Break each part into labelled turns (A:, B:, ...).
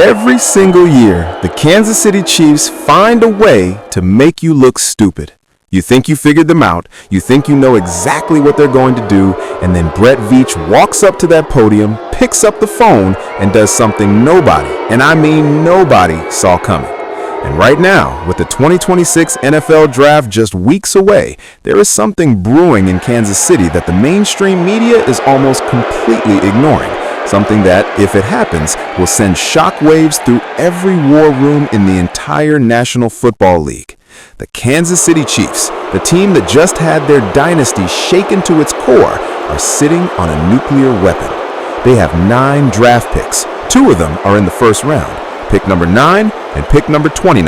A: Every single year, the Kansas City Chiefs find a way to make you look stupid. You think you figured them out, you think you know exactly what they're going to do, and then Brett Veach walks up to that podium, picks up the phone, and does something nobody, and I mean nobody, saw coming. And right now, with the 2026 NFL Draft just weeks away, there is something brewing in Kansas City that the mainstream media is almost completely ignoring. Something that, if it happens, will send shockwaves through every war room in the entire National Football League. The Kansas City Chiefs, the team that just had their dynasty shaken to its core, are sitting on a nuclear weapon. They have 9 draft picks. 2 of them are in the first round, pick number 9 and pick number 29.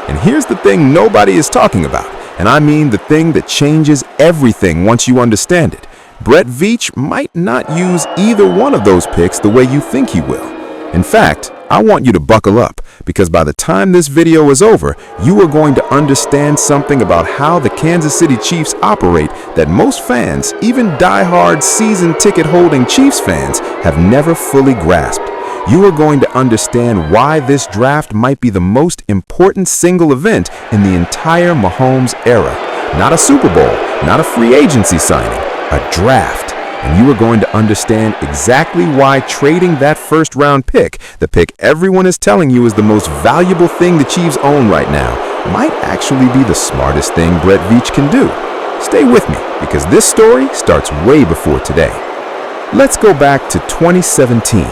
A: And here's the thing nobody is talking about, and I mean the thing that changes everything once you understand it. Brett Veach might not use either one of those picks the way you think he will. In fact, I want you to buckle up, because by the time this video is over, you are going to understand something about how the Kansas City Chiefs operate that most fans, even die-hard season ticket holding Chiefs fans, have never fully grasped. You are going to understand why this draft might be the most important single event in the entire Mahomes era. Not a Super Bowl, not a free agency signing, a draft. And you are going to understand exactly why trading that first-round pick, the pick everyone is telling you is the most valuable thing the Chiefs own right now, might actually be the smartest thing Brett Veach can do. Stay with me, because this story starts way before today. Let's go back to 2017.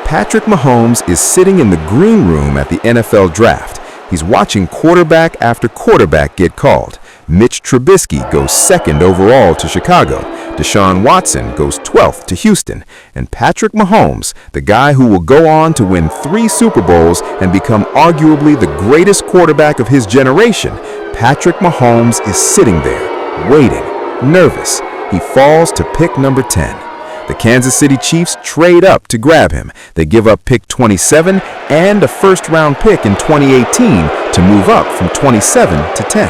A: Patrick Mahomes is sitting in the green room at the NFL Draft. He's watching quarterback after quarterback get called. Mitch Trubisky goes 2nd overall to Chicago. Deshaun Watson goes 12th to Houston. And Patrick Mahomes, the guy who will go on to win 3 Super Bowls and become arguably the greatest quarterback of his generation, Patrick Mahomes is sitting there, waiting, nervous. He falls to pick number 10. The Kansas City Chiefs trade up to grab him. They give up pick 27 and a first-round pick in 2018 to move up from 27 to 10.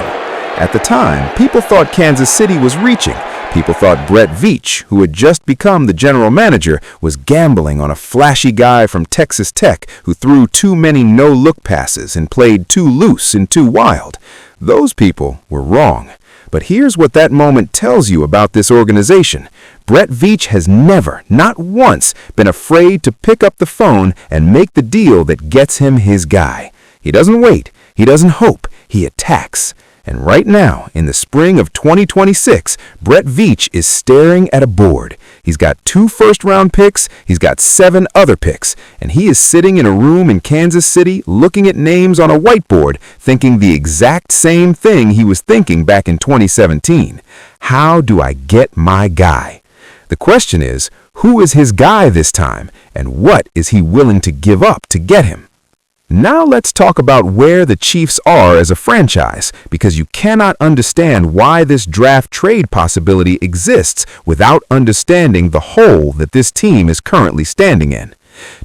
A: At the time, people thought Kansas City was reaching. People thought Brett Veach, who had just become the general manager, was gambling on a flashy guy from Texas Tech who threw too many no-look passes and played too loose and too wild. Those people were wrong. But here's what that moment tells you about this organization. Brett Veach has never, not once, been afraid to pick up the phone and make the deal that gets him his guy. He doesn't wait. He doesn't hope. He attacks. And right now, in the spring of 2026, Brett Veach is staring at a board. He's got 2 first-round picks, he's got 7 other picks, and he is sitting in a room in Kansas City looking at names on a whiteboard, thinking the exact same thing he was thinking back in 2017. How do I get my guy? The question is, who is his guy this time, and what is he willing to give up to get him? Now let's talk about where the Chiefs are as a franchise, because you cannot understand why this draft trade possibility exists without understanding the hole that this team is currently standing in.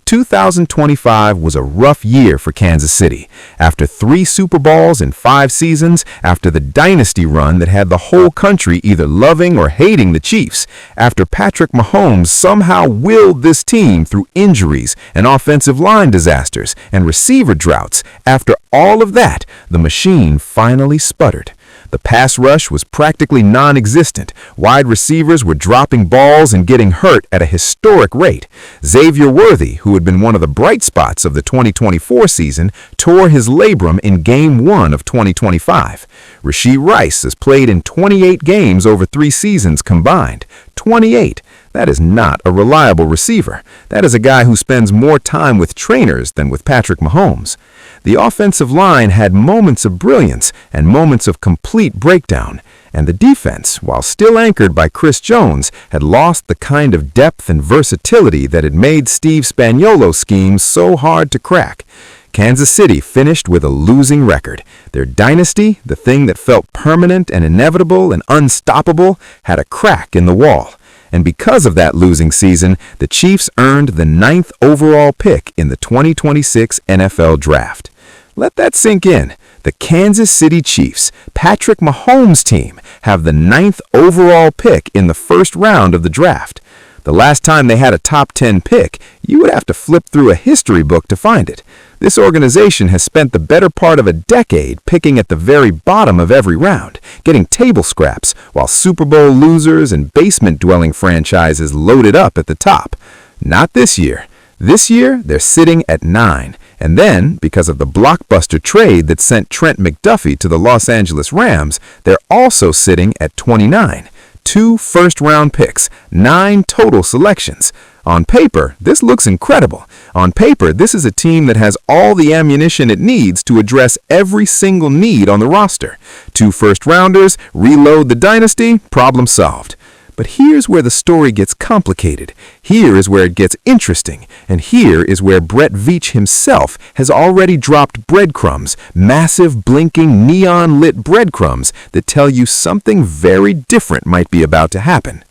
A: 2025 was a rough year for Kansas City. After 3 Super Bowls in 5 seasons, after the dynasty run that had the whole country either loving or hating the Chiefs, after Patrick Mahomes somehow willed this team through injuries and offensive line disasters and receiver droughts, after all of that, the machine finally sputtered. The pass rush was practically non-existent. Wide receivers were dropping balls and getting hurt at a historic rate. Xavier Worthy, who had been one of the bright spots of the 2024 season, tore his labrum in Game 1 of 2025. Rashee Rice has played in 28 games over 3 seasons combined. 28. That is not a reliable receiver. That is a guy who spends more time with trainers than with Patrick Mahomes. The offensive line had moments of brilliance and moments of complete breakdown, and the defense, while still anchored by Chris Jones, had lost the kind of depth and versatility that had made Steve Spagnuolo's schemes so hard to crack. Kansas City finished with a losing record. Their dynasty, the thing that felt permanent and inevitable and unstoppable, had a crack in the wall. And because of that losing season, the Chiefs earned the 9th overall pick in the 2026 NFL Draft. Let that sink in. The Kansas City Chiefs, Patrick Mahomes' team, have the 9th overall pick in the first round of the draft. The last time they had a top 10 pick, you would have to flip through a history book to find it. This organization has spent the better part of a decade picking at the very bottom of every round, getting table scraps, while Super Bowl losers and basement-dwelling franchises loaded up at the top. Not this year. This year, they're sitting at 9. And then, because of the blockbuster trade that sent Trent McDuffie to the Los Angeles Rams, they're also sitting at 29. 2 first-round picks, 9 total selections. On paper, this looks incredible. On paper, this is a team that has all the ammunition it needs to address every single need on the roster. 2 first-rounders, reload the dynasty, problem solved. But here's where the story gets complicated. Here is where it gets interesting. And here is where Brett Veach himself has already dropped breadcrumbs, massive, blinking, neon-lit breadcrumbs that tell you something very different might be about to happen.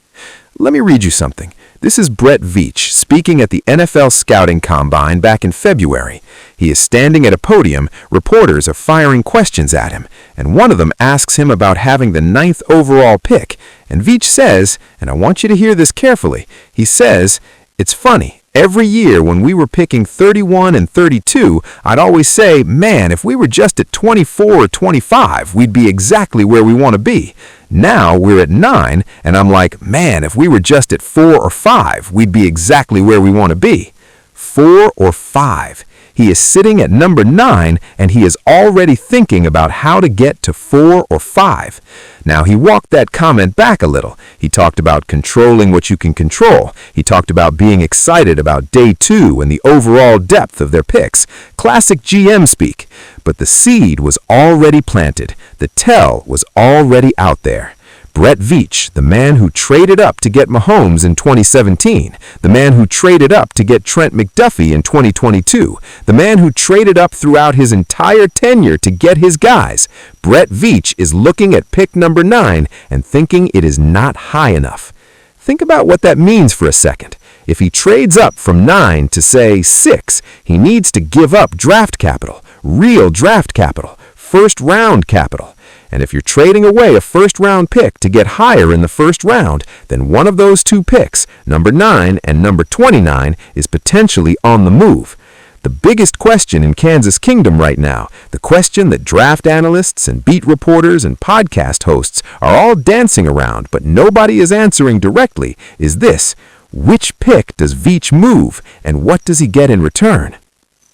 A: Let me read you something. This is Brett Veach speaking at the NFL Scouting Combine back in February. He is standing at a podium, reporters are firing questions at him, and one of them asks him about having the 9th overall pick. And Veach says, and I want you to hear this carefully, he says, "It's funny. Every year when we were picking 31 and 32, I'd always say, man, if we were just at 24 or 25, we'd be exactly where we want to be. Now we're at 9, and I'm like, man, if we were just at 4 or 5, we'd be exactly where we want to be." 4 or 5. He is sitting at number 9, and he is already thinking about how to get to 4 or 5. Now, he walked that comment back a little. He talked about controlling what you can control. He talked about being excited about day 2 and the overall depth of their picks. Classic GM speak. But the seed was already planted. The tell was already out there. Brett Veach, the man who traded up to get Mahomes in 2017, the man who traded up to get Trent McDuffie in 2022, the man who traded up throughout his entire tenure to get his guys, Brett Veach is looking at pick number 9 and thinking it is not high enough. Think about what that means for a second. If he trades up from 9 to, say, 6, he needs to give up draft capital, real draft capital, first-round capital. And if you're trading away a first-round pick to get higher in the first round, then one of those 2 picks, number 9 and number 29, is potentially on the move. The biggest question in Kansas Kingdom right now, the question that draft analysts and beat reporters and podcast hosts are all dancing around but nobody is answering directly, is this: which pick does Veach move and what does he get in return?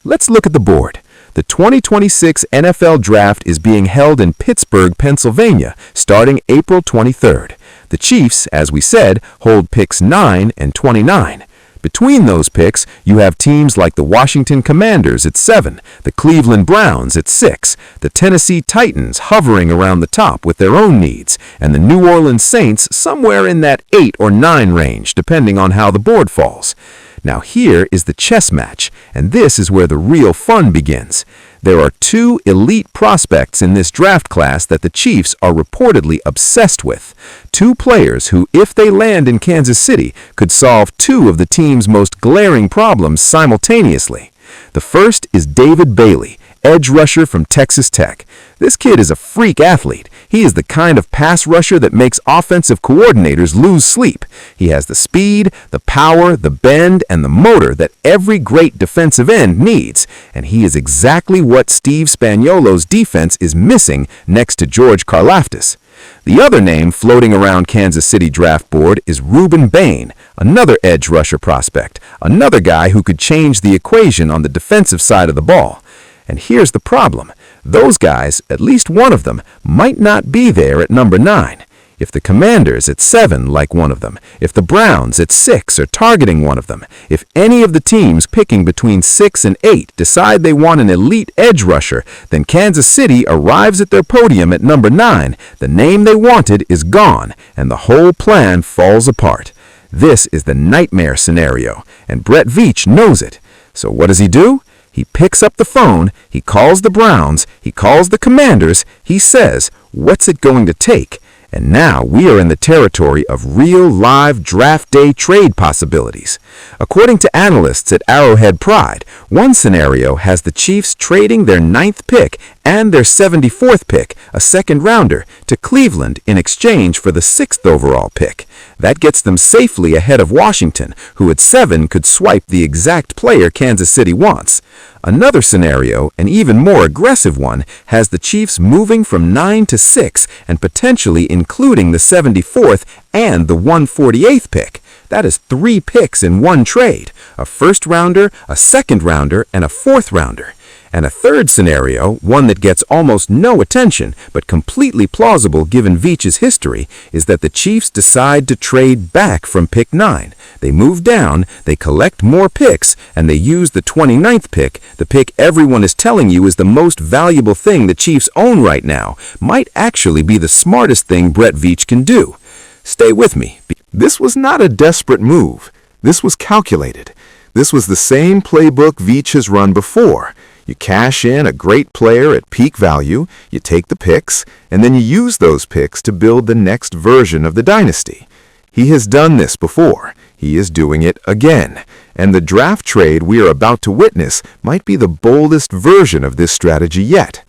A: Let's look at the board. The 2026 NFL Draft is being held in Pittsburgh, Pennsylvania, starting April 23rd. The Chiefs, as we said, hold picks 9 and 29. Between those picks, you have teams like the Washington Commanders at 7, the Cleveland Browns at 6, the Tennessee Titans hovering around the top with their own needs, and the New Orleans Saints somewhere in that 8 or 9 range, depending on how the board falls. Now here is the chess match, and this is where the real fun begins. There are 2 elite prospects in this draft class that the Chiefs are reportedly obsessed with. 2 players who, if they land in Kansas City, could solve 2 of the team's most glaring problems simultaneously. The first is David Bailey, edge rusher from Texas Tech. This kid is a freak athlete. He is the kind of pass rusher that makes offensive coordinators lose sleep. He has the speed, the power, the bend, and the motor that every great defensive end needs, and he is exactly what Steve Spagnuolo's defense is missing next to George Karlaftis. The other name floating around Kansas City draft board is Ruben Bain, another edge rusher prospect, another guy who could change the equation on the defensive side of the ball. And here's the problem. Those guys, at least one of them, might not be there at number 9. If the Commanders at 7 like one of them, if the Browns at 6 are targeting one of them, if any of the teams picking between 6 and 8 decide they want an elite edge rusher, then Kansas City arrives at their podium at number 9, the name they wanted is gone, and the whole plan falls apart. This is the nightmare scenario, and Brett Veach knows it. So what does he do? He picks up the phone, he calls the Browns, he calls the Commanders, he says, what's it going to take? And now we are in the territory of real live draft day trade possibilities. According to analysts at Arrowhead Pride, one scenario has the Chiefs trading their 9th pick and their 74th pick, a second rounder, to Cleveland in exchange for the 6th overall pick. That gets them safely ahead of Washington, who at 7 could swipe the exact player Kansas City wants. Another scenario, an even more aggressive one, has the Chiefs moving from 9 to 6 and potentially including the 74th and the 148th pick. That is 3 picks in one trade, a first rounder, a second rounder, and a fourth rounder. And a third scenario, one that gets almost no attention, but completely plausible given Veach's history, is that the Chiefs decide to trade back from pick 9. They move down, they collect more picks, and they use the 29th pick, the pick everyone is telling you is the most valuable thing the Chiefs own right now, might actually be the smartest thing Brett Veach can do. Stay with me.
B: This was not a desperate move. This was calculated. This was the same playbook Veach has run before. You cash in a great player at peak value, you take the picks, and then you use those picks to build the next version of the dynasty. He has done this before. He is doing it again. And the draft trade we are about to witness might be the boldest version of this strategy yet.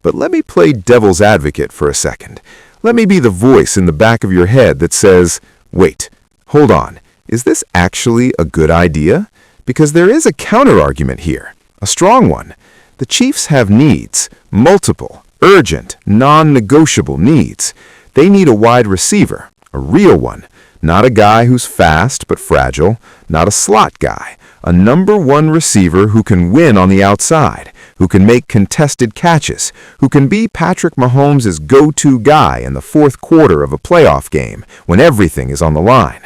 B: But let me play devil's advocate for a second. Let me be the voice in the back of your head that says, wait, hold on, is this actually a good idea? Because there is a counter-argument here, a strong one. The Chiefs have needs, multiple, urgent, non-negotiable needs. They need a wide receiver, a real one, not a guy who's fast but fragile, not a slot guy, a number 1 receiver who can win on the outside, who can make contested catches, who can be Patrick Mahomes' go-to guy in the fourth quarter of a playoff game when everything is on the line.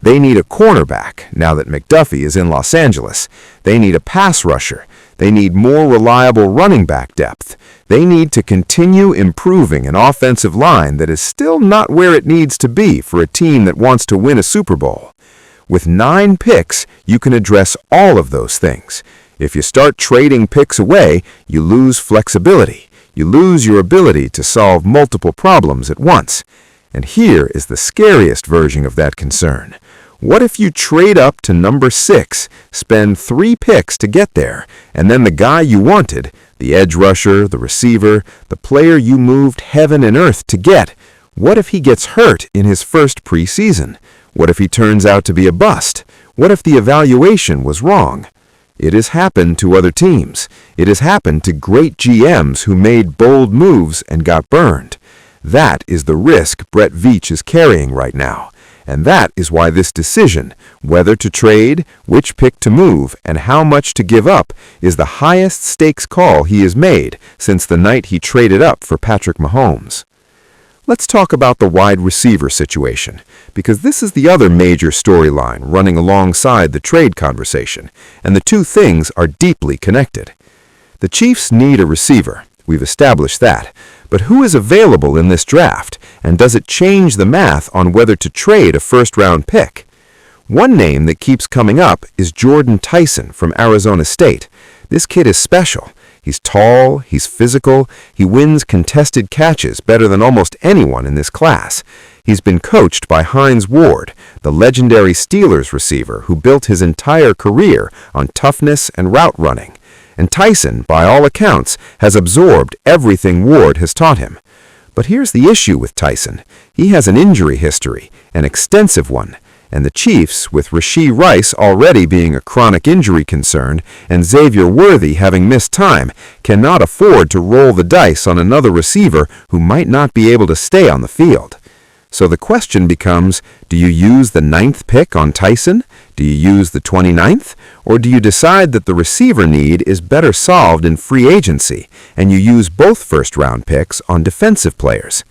B: They need a cornerback now that McDuffie is in Los Angeles. They need a pass rusher. They need more reliable running back depth. They need to continue improving an offensive line that is still not where it needs to be for a team that wants to win a Super Bowl. With 9 picks, you can address all of those things. If you start trading picks away, you lose flexibility. You lose your ability to solve multiple problems at once. And here is the scariest version of that concern. What if you trade up to number 6, spend 3 picks to get there, and then the guy you wanted, the edge rusher, the receiver, the player you moved heaven and earth to get, what if he gets hurt in his first preseason? What if he turns out to be a bust? What if the evaluation was wrong? It has happened to other teams. It has happened to great GMs who made bold moves and got burned. That is the risk Brett Veach is carrying right now. And that is why this decision, whether to trade, which pick to move, and how much to give up, is the highest stakes call he has made since the night he traded up for Patrick Mahomes. Let's talk about the wide receiver situation, because this is the other major storyline running alongside the trade conversation, and the two things are deeply connected. The Chiefs need a receiver. We've established that. But who is available in this draft, and does it change the math on whether to trade a first-round pick? One name that keeps coming up is Jordan Tyson from Arizona State. This kid is special. He's tall, he's physical, he wins contested catches better than almost anyone in this class. He's been coached by Hines Ward, the legendary Steelers receiver who built his entire career on toughness and route running. And Tyson, by all accounts, has absorbed everything Ward has taught him. But here's the issue with Tyson. He has an injury history, an extensive one, and the Chiefs, with Rashee Rice already being a chronic injury concern and Xavier Worthy having missed time, cannot afford to roll the dice on another receiver who might not be able to stay on the field. So the question becomes, do you use the 9th pick on Tyson? Do you use the 29th? Or do you decide that the receiver need is better solved in free agency, and you use both first-round picks on defensive players?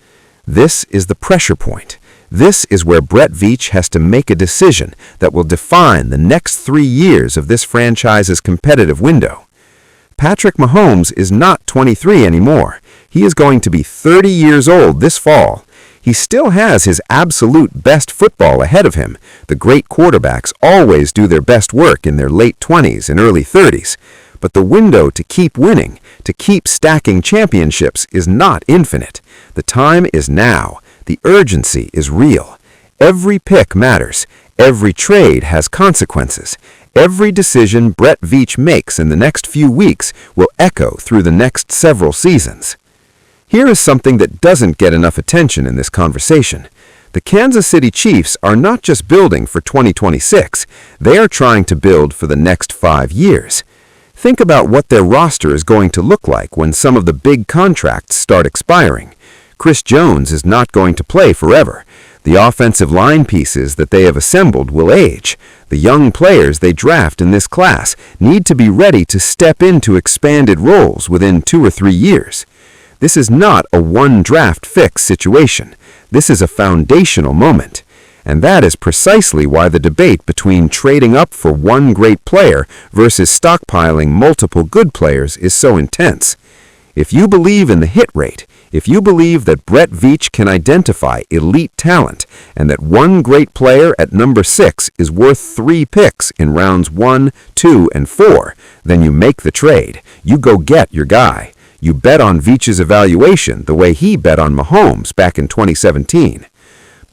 B: This is the pressure point. This is where Brett Veach has to make a decision that will define the next 3 years of this franchise's competitive window. Patrick Mahomes is not 23 anymore. He is going to be 30 years old this fall. He still has his absolute best football ahead of him. The great quarterbacks always do their best work in their late 20s and early 30s. But the window to keep winning, to keep stacking championships, is not infinite. The time is now. The urgency is real. Every pick matters. Every trade has consequences. Every decision Brett Veach makes in the next few weeks will echo through the next several seasons. Here is something that doesn't get enough attention in this conversation. The Kansas City Chiefs are not just building for 2026, they are trying to build for the next 5 years. Think about what their roster is going to look like when some of the big contracts start expiring. Chris Jones is not going to play forever. The offensive line pieces that they have assembled will age. The young players they draft in this class need to be ready to step into expanded roles within 2 or 3 years. This is not a one-draft fix situation. This is a foundational moment. And that is precisely why the debate between trading up for one great player versus stockpiling multiple good players is so intense. If you believe in the hit rate, if you believe that Brett Veach can identify elite talent and that one great player at number 6 is worth 3 picks in rounds 1, 2, and 4, then you make the trade. You go get your guy. You bet on Veach's evaluation the way he bet on Mahomes back in 2017.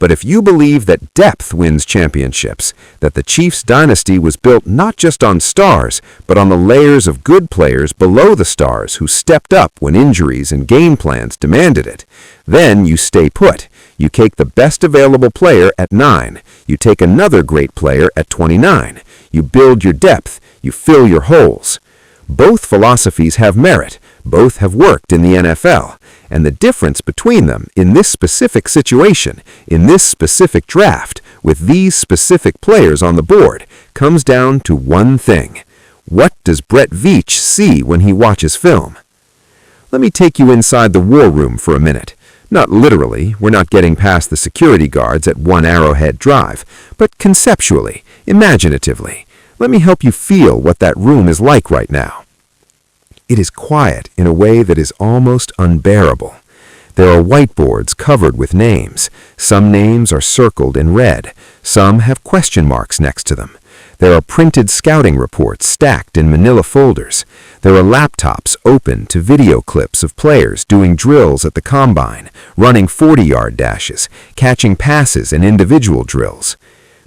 B: But if you believe that depth wins championships, that the Chiefs' dynasty was built not just on stars, but on the layers of good players below the stars who stepped up when injuries and game plans demanded it, then you stay put. You take the best available player at 9. You take another great player at 29. You build your depth. You fill your holes. Both philosophies have merit. Both have worked in the NFL. And the difference between them in this specific situation, in this specific draft, with these specific players on the board, comes down to one thing. What does Brett Veach see when he watches film? Let me take you inside the war room for a minute. Not literally, we're not getting past the security guards at One Arrowhead Drive, but conceptually, imaginatively. Let me help you feel what that room is like right now. It is quiet in a way that is almost unbearable. There are whiteboards covered with names. Some names are circled in red. Some have question marks next to them. There are printed scouting reports stacked in manila folders. There are laptops open to video clips of players doing drills at the combine, running 40-yard dashes, catching passes in individual drills.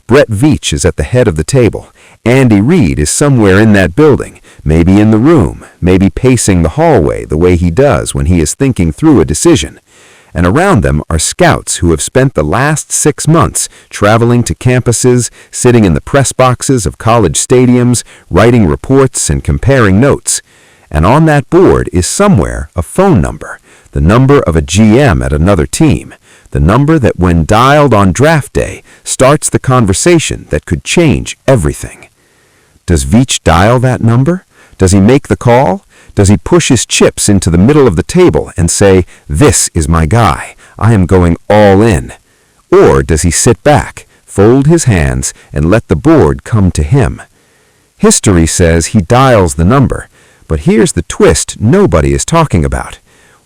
B: Brett Veach is at the head of the table. Andy Reid is somewhere in that building, maybe in the room, maybe pacing the hallway the way he does when he is thinking through a decision. And around them are scouts who have spent the last 6 months traveling to campuses, sitting in the press boxes of college stadiums, writing reports and comparing notes. And on that board is somewhere a phone number, the number of a GM at another team, the number that when dialed on draft day starts the conversation that could change everything. Does Veach dial that number? Does he make the call? Does he push his chips into the middle of the table and say, "This is my guy. I am going all in"? Or does he sit back, fold his hands, and let the board come to him? History says he dials the number, but here's the twist nobody is talking about.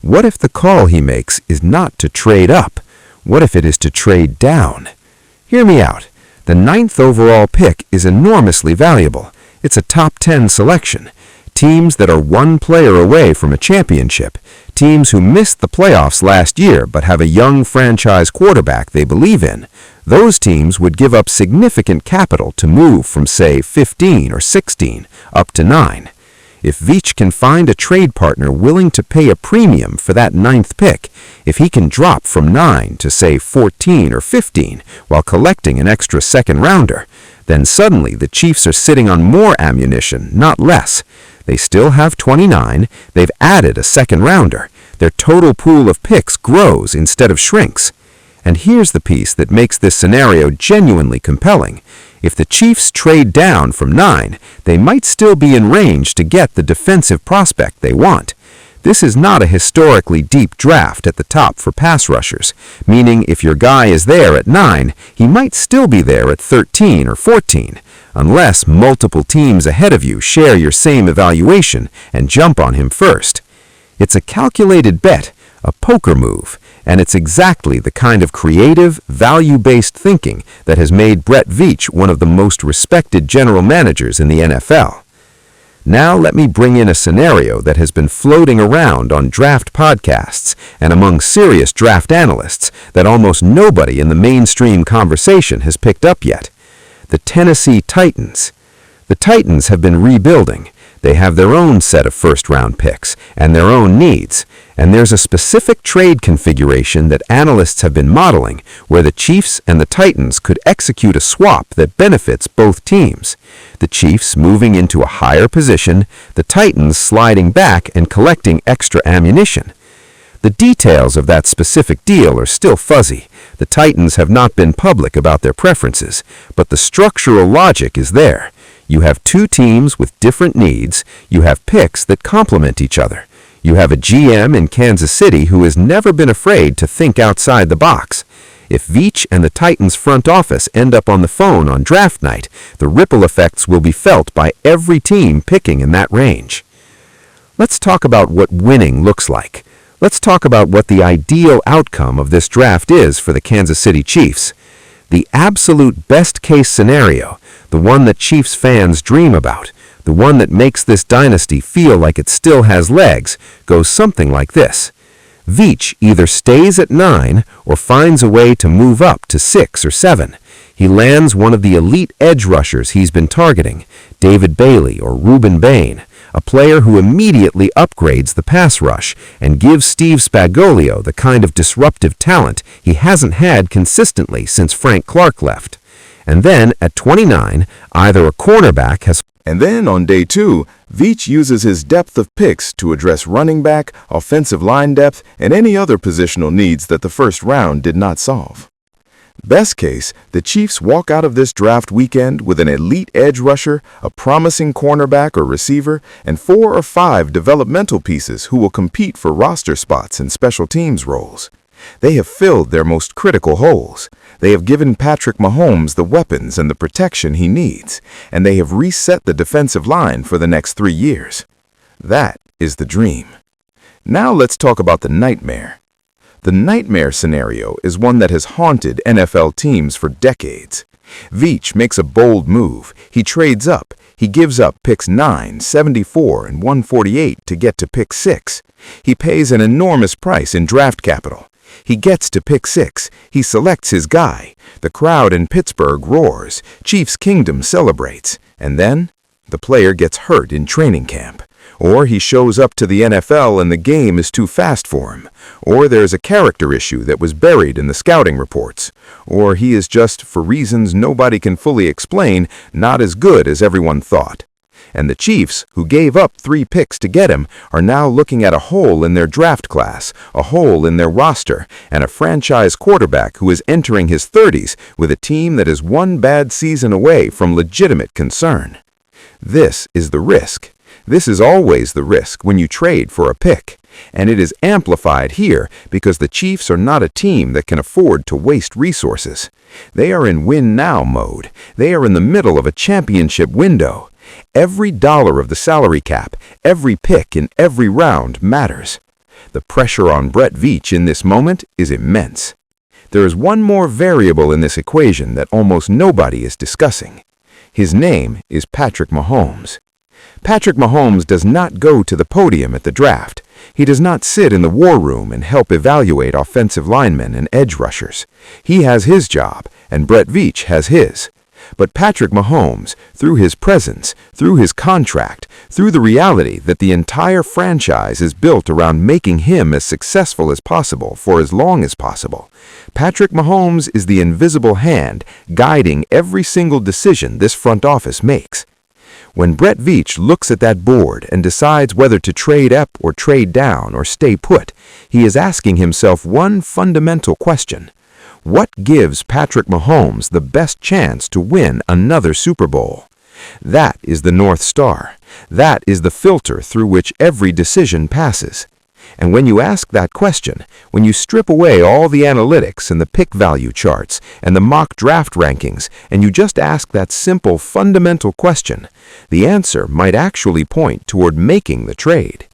B: What if the call he makes is not to trade up? What if it is to trade down? Hear me out. The 9th overall pick is enormously valuable. It's a top 10 selection. Teams that are one player away from a championship, teams who missed the playoffs last year but have a young franchise quarterback they believe in, those teams would give up significant capital to move from, say, 15 or 16 up to 9. If Veach can find a trade partner willing to pay a premium for that 9th pick, if he can drop from 9 to, say, 14 or 15 while collecting an extra second rounder, then suddenly the Chiefs are sitting on more ammunition, not less. They still have 29, they've added a second rounder. Their total pool of picks grows instead of shrinks. And here's the piece that makes this scenario genuinely compelling. If the Chiefs trade down from 9, they might still be in range to get the defensive prospect they want. This is not a historically deep draft at the top for pass rushers, meaning if your guy is there at 9, he might still be there at 13 or 14, unless multiple teams ahead of you share your same evaluation and jump on him first. It's a calculated bet, a poker move, and it's exactly the kind of creative, value-based thinking that has made Brett Veach one of the most respected general managers in the NFL. Now let me bring in a scenario that has been floating around on draft podcasts and among serious draft analysts that almost nobody in the mainstream conversation has picked up yet. The Tennessee Titans.
C: The Titans have been rebuilding. They have their own set of first-round picks and their own needs, and there's a specific trade configuration that analysts have been modeling where the Chiefs and the Titans could execute a swap that benefits both teams. The Chiefs moving into a higher position, the Titans sliding back and collecting extra ammunition. The details of that specific deal are still fuzzy. The Titans have not been public about their preferences, but the structural logic is there. You have two teams with different needs. You have picks that complement each other. You have a GM in Kansas City who has never been afraid to think outside the box. If Veach and the Titans front office end up on the phone on draft night, the ripple effects will be felt by every team picking in that range. Let's talk about what winning looks like. Let's talk about what the ideal outcome of this draft is for the Kansas City Chiefs. The absolute best-case scenario, the one that Chiefs fans dream about, the one that makes this dynasty feel like it still has legs, goes something like this. Veach either stays at 9 or finds a way to move up to 6 or 7. He lands one of the elite edge rushers he's been targeting, David Bailey or Ruben Bain, a player who immediately upgrades the pass rush and gives Steve Spagnuolo the kind of disruptive talent he hasn't had consistently since Frank Clark left. And then, at 29, either a cornerback has...
A: And then on day 2, Veach uses his depth of picks to address running back, offensive line depth, and any other positional needs that the first round did not solve. Best case, the Chiefs walk out of this draft weekend with an elite edge rusher, a promising cornerback or receiver, and 4 or 5 developmental pieces who will compete for roster spots and special teams roles. They have filled their most critical holes. They have given Patrick Mahomes the weapons and the protection he needs, and they have reset the defensive line for the next 3 years. That is the dream. Now let's talk about the nightmare. The nightmare scenario is one that has haunted NFL teams for decades. Veach makes a bold move. He trades up. He gives up picks 9, 74, and 148 to get to pick 6. He pays an enormous price in draft capital. He gets to pick 6. He selects his guy. The crowd in Pittsburgh roars. Chiefs Kingdom celebrates. And then the player gets hurt in training camp. Or he shows up to the NFL and the game is too fast for him. Or there's a character issue that was buried in the scouting reports. Or he is just, for reasons nobody can fully explain, not as good as everyone thought. And the Chiefs, who gave up 3 picks to get him, are now looking at a hole in their draft class, a hole in their roster, and a franchise quarterback who is entering his 30s with a team that is one bad season away from legitimate concern. This is the risk. This is always the risk when you trade for a pick, and it is amplified here because the Chiefs are not a team that can afford to waste resources. They are in win-now mode. They are in the middle of a championship window. Every dollar of the salary cap, every pick in every round matters. The pressure on Brett Veach in this moment is immense. There is one more variable in this equation that almost nobody is discussing. His name is Patrick Mahomes. Patrick Mahomes does not go to the podium at the draft. He does not sit in the war room and help evaluate offensive linemen and edge rushers. He has his job, and Brett Veach has his. But Patrick Mahomes, through his presence, through his contract, through the reality that the entire franchise is built around making him as successful as possible for as long as possible, Patrick Mahomes is the invisible hand guiding every single decision this front office makes. When Brett Veach looks at that board and decides whether to trade up or trade down or stay put, he is asking himself one fundamental question. What gives Patrick Mahomes the best chance to win another Super Bowl? That is the North Star. That is the filter through which every decision passes. And when you ask that question, when you strip away all the analytics and the pick value charts and the mock draft rankings, and you just ask that simple fundamental question, the answer might actually point toward making the trade.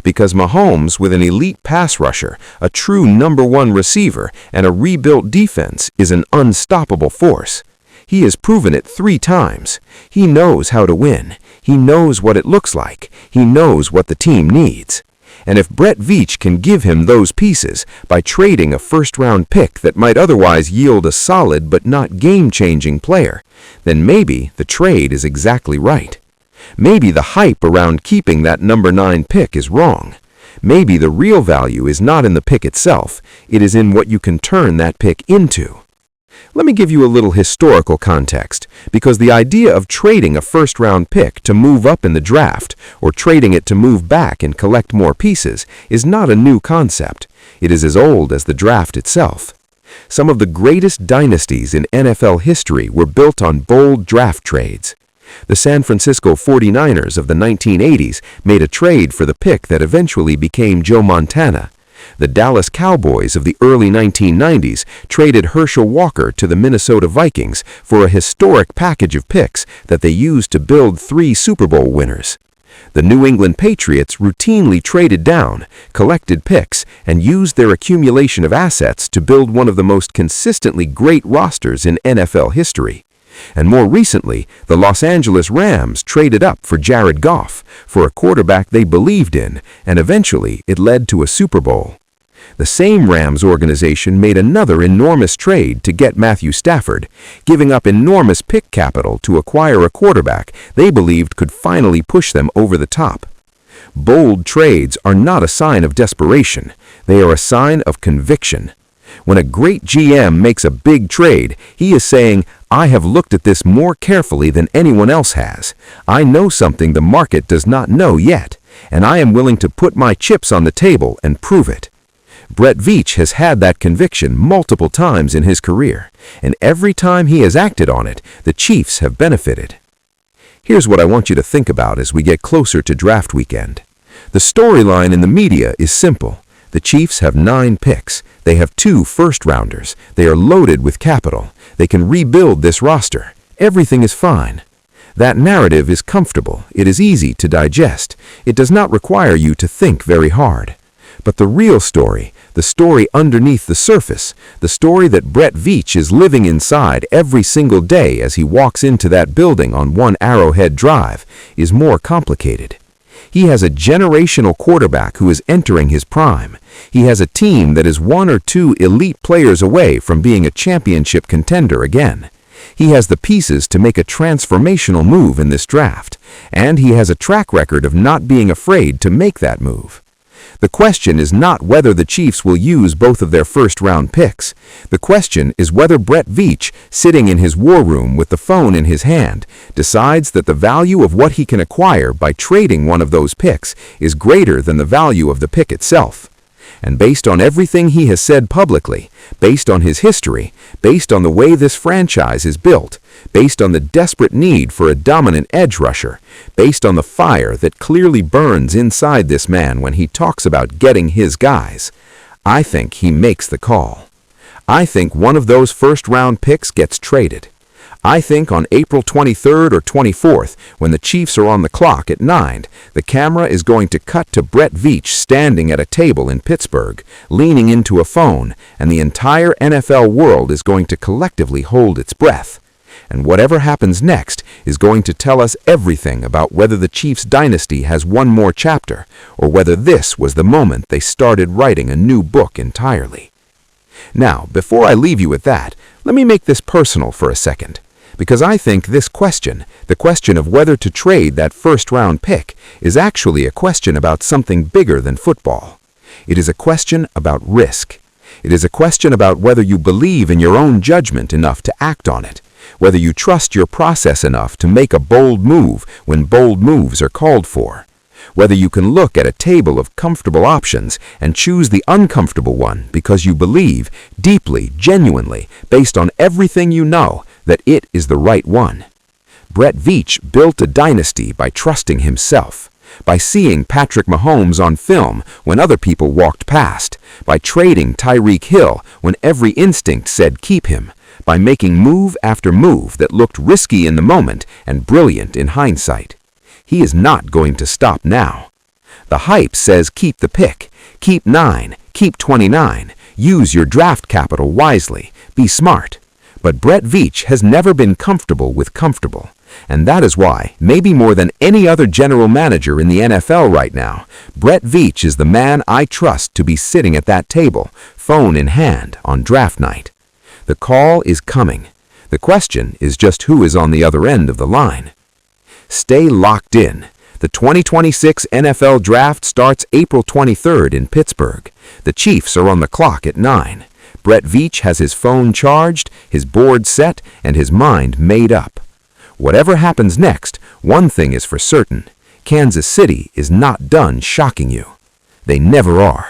A: Because Mahomes, with an elite pass rusher, a true number 1 receiver, and a rebuilt defense, is an unstoppable force. He has proven it 3 times. He knows how to win. He knows what it looks like. He knows what the team needs.
C: And if Brett Veach can give him those pieces by trading a first-round pick that might otherwise yield a solid but not game-changing player, then maybe the trade is exactly right. Maybe the hype around keeping that number 9 pick is wrong. Maybe the real value is not in the pick itself, it is in what you can turn that pick into. Let me give you a little historical context, because the idea of trading a first-round pick to move up in the draft or trading it to move back and collect more pieces is not a new concept. It is as old as the draft itself. Some of the greatest dynasties in NFL history were built on bold draft trades. The San Francisco 49ers of the 1980s made a trade for the pick that eventually became Joe Montana. The Dallas Cowboys of the early 1990s traded Herschel Walker to the Minnesota Vikings for a historic package of picks that they used to build 3 Super Bowl winners. The New England Patriots routinely traded down, collected picks, and used their accumulation of assets to build one of the most consistently great rosters in NFL history. And more recently, the Los Angeles Rams traded up for Jared Goff, for a quarterback they believed in, and eventually it led to a Super Bowl. The same Rams organization made another enormous trade to get Matthew Stafford, giving up enormous pick capital to acquire a quarterback they believed could finally push them over the top. Bold trades are not a sign of desperation, they are a sign of conviction. When a great GM makes a big trade, he is saying, "I have looked at this more carefully than anyone else has. I know something the market does not know yet, and I am willing to put my chips on the table and prove it." Brett Veach has had that conviction multiple times in his career, and every time he has acted on it, the Chiefs have benefited. Here's what I want you to think about as we get closer to draft weekend. The storyline in the media is simple. The Chiefs have 9 picks. They have 2 first-rounders. They are loaded with capital. They can rebuild this roster. Everything is fine. That narrative is comfortable. It is easy to digest. It does not require you to think very hard. But the real story, the story underneath the surface, the story that Brett Veach is living inside every single day as he walks into that building on One Arrowhead Drive, is more complicated. He has a generational quarterback who is entering his prime. He has a team that is 1 or 2 elite players away from being a championship contender again. He has the pieces to make a transformational move in this draft, and he has a track record of not being afraid to make that move. The question is not whether the Chiefs will use both of their first-round picks. The question is whether Brett Veach, sitting in his war room with the phone in his hand, decides that the value of what he can acquire by trading one of those picks is greater than the value of the pick itself. And based on everything he has said publicly, based on his history, based on the way this franchise is built, based on the desperate need for a dominant edge rusher, based on the fire that clearly burns inside this man when he talks about getting his guys, I think he makes the call. I think one of those first-round picks gets traded. I think on April 23rd or 24th, when the Chiefs are on the clock at 9, the camera is going to cut to Brett Veach standing at a table in Pittsburgh, leaning into a phone, and the entire NFL world is going to collectively hold its breath. And whatever happens next is going to tell us everything about whether the Chiefs' dynasty has one more chapter, or whether this was the moment they started writing a new book entirely. Now, before I leave you with that, let me make this personal for a second. Because I think this question, the question of whether to trade that first-round pick, is actually a question about something bigger than football. It is a question about risk. It is a question about whether you believe in your own judgment enough to act on it, whether you trust your process enough to make a bold move when bold moves are called for, whether you can look at a table of comfortable options and choose the uncomfortable one because you believe, deeply, genuinely, based on everything you know, that it is the right one. Brett Veach built a dynasty by trusting himself, by seeing Patrick Mahomes on film when other people walked past, by trading Tyreek Hill when every instinct said keep him, by making move after move that looked risky in the moment and brilliant in hindsight. He is not going to stop now. The hype says keep the pick, keep 9, keep 29, use your draft capital wisely, be smart. But Brett Veach has never been comfortable with comfortable. And that is why, maybe more than any other general manager in the NFL right now, Brett Veach is the man I trust to be sitting at that table, phone in hand, on draft night. The call is coming. The question is just who is on the other end of the line. Stay locked in. The 2026 NFL Draft starts April 23rd in Pittsburgh. The Chiefs are on the clock at 9. Brett Veach has his phone charged, his board set, and his mind made up. Whatever happens next, one thing is for certain. Kansas City is not done shocking you. They never are.